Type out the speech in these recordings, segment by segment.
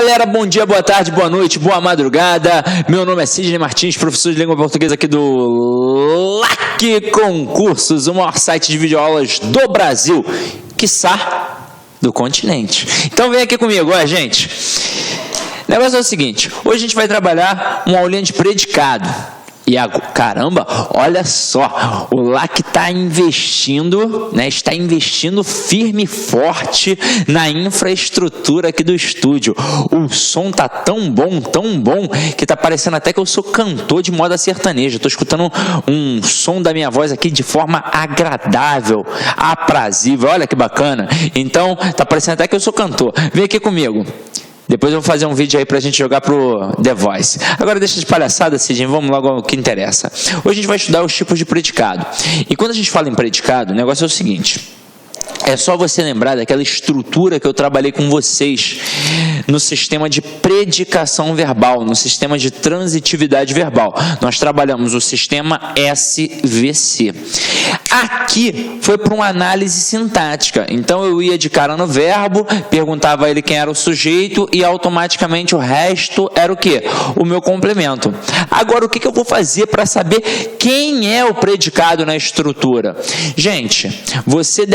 galera, bom dia, boa tarde, boa noite, boa madrugada. Meu nome é Sidney Martins, professor de língua portuguesa aqui do LAC Concursos, o maior site de videoaulas do Brasil, quiçá do continente. Então vem aqui comigo, ó, gente. O negócio é o seguinte, hoje a gente vai trabalhar uma aulinha de predicado. E caramba, olha só, o LAC está investindo firme e forte na infraestrutura aqui do estúdio. O som tá tão bom, que tá parecendo até que eu sou cantor de moda sertaneja. Estou escutando um som da minha voz aqui de forma agradável, aprazível. Olha que bacana. Então, tá parecendo até que eu sou cantor. Vem aqui comigo. Depois eu vou fazer um vídeo aí pra gente jogar pro The Voice. Agora deixa de palhaçada, Sidney, vamos logo ao que interessa. Hoje a gente vai estudar os tipos de predicado. E quando a gente fala em predicado, o negócio é o seguinte. É só você lembrar daquela estrutura que eu trabalhei com vocês no sistema de predicação verbal, no sistema de transitividade verbal. Nós trabalhamos o sistema SVC. Aqui foi para uma análise sintática. Então eu ia de cara no verbo, perguntava a ele quem era o sujeito e automaticamente o resto era o quê? O meu complemento. Agora o que eu vou fazer para saber quem é o predicado na estrutura? Gente, vocês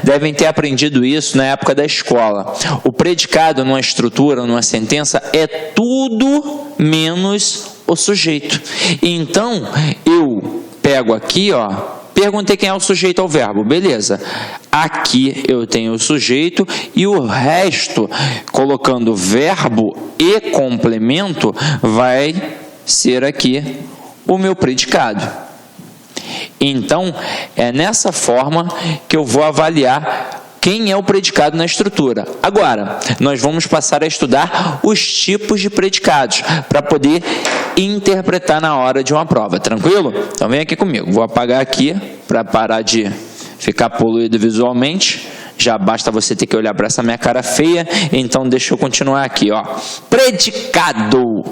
devem ter aprendido isso na época da escola. O predicado numa estrutura, numa sentença, é tudo menos o sujeito. Então, eu pego aqui, ó, perguntei quem é o sujeito ao verbo, beleza. Aqui eu tenho o sujeito e o resto, colocando verbo e complemento, vai ser aqui o meu predicado. Então, é nessa forma que eu vou avaliar quem é o predicado na estrutura. Agora, nós vamos passar a estudar os tipos de predicados para poder interpretar na hora de uma prova, tranquilo? Então vem aqui comigo, vou apagar aqui para parar de ficar poluído visualmente. Já basta você ter que olhar para essa minha cara feia, então deixa eu continuar aqui, ó. Predicado.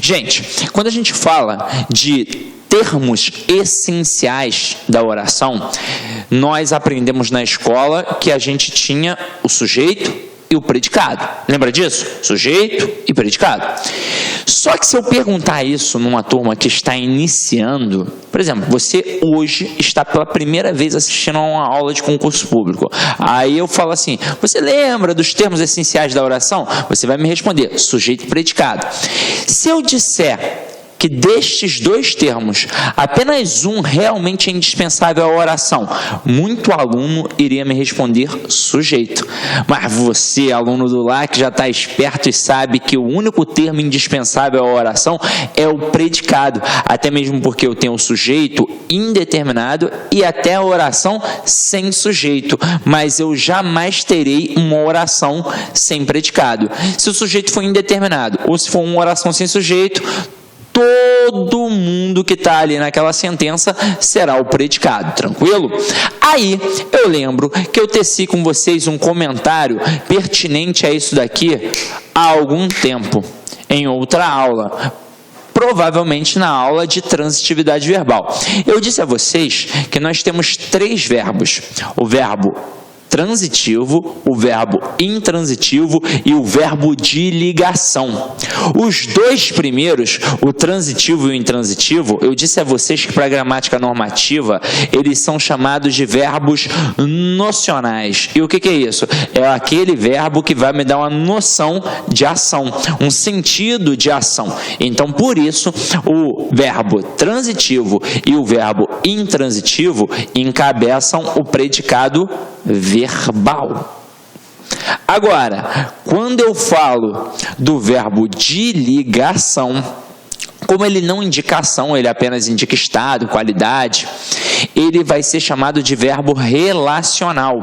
Gente, quando a gente fala de termos essenciais da oração, nós aprendemos na escola que a gente tinha o sujeito e o predicado. Lembra disso? Sujeito e predicado. Só que se eu perguntar isso numa turma que está iniciando, por exemplo, você hoje está pela primeira vez assistindo a uma aula de concurso público. Aí eu falo assim, você lembra dos termos essenciais da oração? Você vai me responder, sujeito e predicado. Se eu disser que destes dois termos, apenas um realmente é indispensável à oração, muito aluno iria me responder sujeito. Mas você, aluno do LAC, já está esperto e sabe que o único termo indispensável à oração é o predicado, até mesmo porque eu tenho o sujeito indeterminado e até a oração sem sujeito, mas eu jamais terei uma oração sem predicado. Se o sujeito for indeterminado ou se for uma oração sem sujeito, todo mundo que está ali naquela sentença será o predicado, tranquilo? Aí, eu lembro que eu teci com vocês um comentário pertinente a isso daqui há algum tempo, em outra aula, provavelmente na aula de transitividade verbal. Eu disse a vocês que nós temos 3 verbos, o verbo transitivo, o verbo intransitivo e o verbo de ligação. Os 2 primeiros, o transitivo e o intransitivo, eu disse a vocês que para a gramática normativa, eles são chamados de verbos nocionais. E o que é isso? É aquele verbo que vai me dar uma noção de ação, um sentido de ação. Então, por isso, o verbo transitivo e o verbo intransitivo encabeçam o predicado verbal. Agora, quando eu falo do verbo de ligação, como ele não indica ação, ele apenas indica estado, qualidade, ele vai ser chamado de verbo relacional,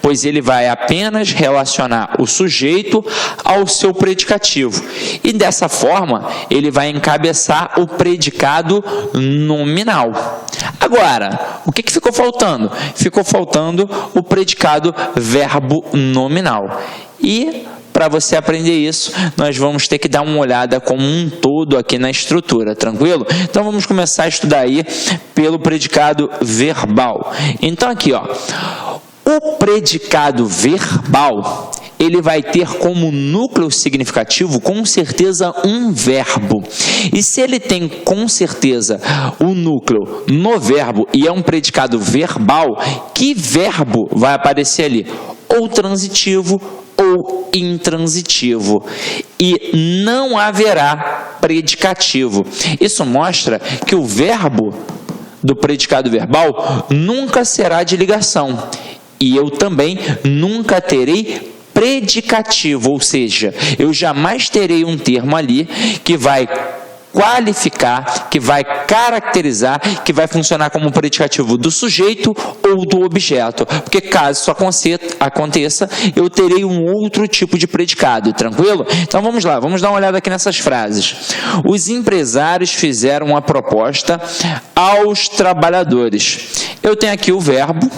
pois ele vai apenas relacionar o sujeito ao seu predicativo. E dessa forma, ele vai encabeçar o predicado nominal. Agora, o que ficou faltando? Ficou faltando o predicado verbo nominal. E para você aprender isso, nós vamos ter que dar uma olhada como um todo aqui na estrutura, tranquilo? Então vamos começar a estudar aí pelo predicado verbal. Então aqui, ó, o predicado verbal, ele vai ter como núcleo significativo, com certeza, um verbo. E se ele tem, com certeza, o núcleo no verbo e é um predicado verbal, que verbo vai aparecer ali? Ou transitivo ou intransitivo. E não haverá predicativo. Isso mostra que o verbo do predicado verbal nunca será de ligação. E eu também nunca terei predicativo, ou seja, eu jamais terei um termo ali que vai qualificar, que vai caracterizar, que vai funcionar como predicativo do sujeito ou do objeto, porque caso isso aconteça, eu terei um outro tipo de predicado, tranquilo? Então vamos lá, vamos dar uma olhada aqui nessas frases. Os empresários fizeram uma proposta aos trabalhadores. Eu tenho aqui o verbo,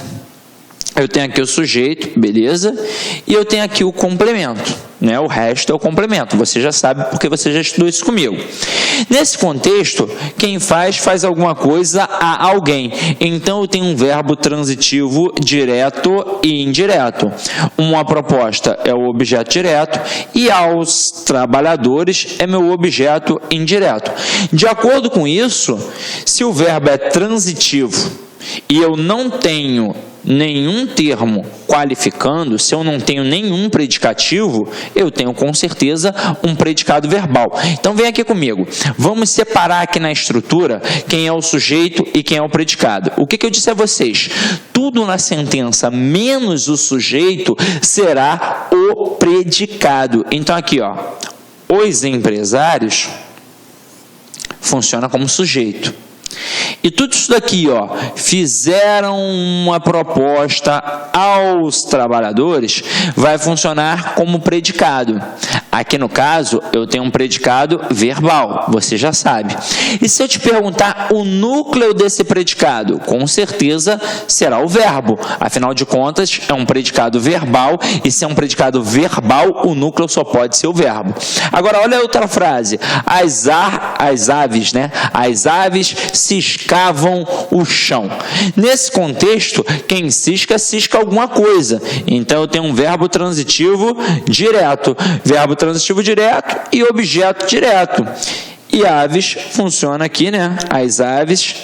eu tenho aqui o sujeito, beleza? E eu tenho aqui o complemento, né? O resto é o complemento, você já sabe porque você já estudou isso comigo. Nesse contexto, quem faz alguma coisa a alguém. Então eu tenho um verbo transitivo direto e indireto. Uma proposta é o objeto direto e aos trabalhadores é meu objeto indireto. De acordo com isso, se o verbo é transitivo e eu não tenho nenhum termo qualificando, se eu não tenho nenhum predicativo, eu tenho com certeza um predicado verbal. Então vem aqui comigo, vamos separar aqui na estrutura quem é o sujeito e quem é o predicado. O que eu disse a vocês? Tudo na sentença menos o sujeito será o predicado. Então aqui, ó, os empresários funciona como sujeito. E tudo isso daqui, ó, fizeram uma proposta aos trabalhadores, vai funcionar como predicado. Aqui no caso, eu tenho um predicado verbal, você já sabe. E se eu te perguntar o núcleo desse predicado? Com certeza será o verbo. Afinal de contas, é um predicado verbal, e se é um predicado verbal, o núcleo só pode ser o verbo. Agora, olha a outra frase. As aves, né? As aves ciscavam o chão. Nesse contexto, quem cisca alguma coisa. Então, eu tenho um verbo transitivo direto. Verbo transitivo direto e objeto direto. E aves funciona aqui, né? As aves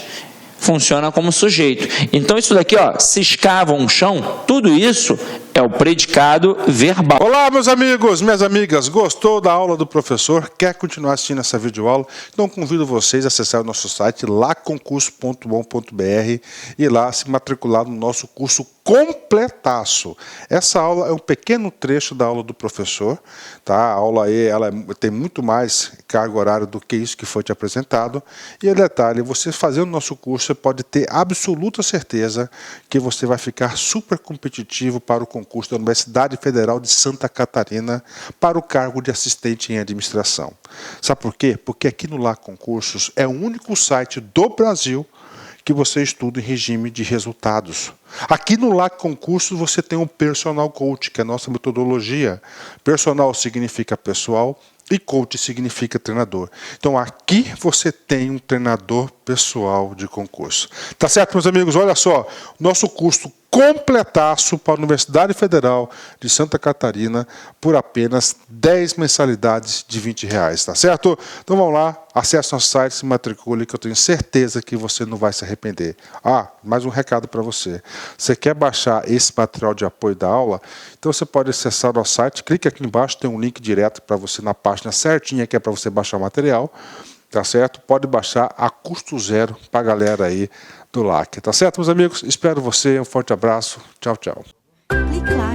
funciona como sujeito. Então, isso daqui, ó, ciscavam o chão, tudo isso é o predicado verbal. Olá, meus amigos, minhas amigas, gostou da aula do professor? Quer continuar assistindo essa videoaula? Então, convido vocês a acessar o nosso site, laconcurso.com.br, e lá se matricular no nosso curso completaço. Essa aula é um pequeno trecho da aula do professor, tá? A aula aí, ela tem muito mais carga horária do que isso que foi te apresentado. E detalhe, você fazendo o nosso curso, você pode ter absoluta certeza que você vai ficar super competitivo para o concurso da Universidade Federal de Santa Catarina para o cargo de assistente em administração. Sabe por quê? Porque aqui no La Concursos é o único site do Brasil que você estuda em regime de resultados. Aqui no La Concursos você tem o Personal Coach, que é a nossa metodologia. Personal significa pessoal e coach significa treinador. Então aqui você tem um treinador pessoal de concurso. Tá certo, meus amigos? Olha só, nosso curso completaço para a Universidade Federal de Santa Catarina por apenas 10 mensalidades de R$20, tá certo? Então vamos lá, acesse nosso site, se matricule, que eu tenho certeza que você não vai se arrepender. Ah, mais um recado para você. Você quer baixar esse material de apoio da aula? Então você pode acessar nosso site, clique aqui embaixo, tem um link direto para você na página certinha que é para você baixar o material, tá certo? Pode baixar a custo zero para a galera aí do LAC, tá certo, meus amigos? Espero você, um forte abraço, tchau, tchau. Clique lá.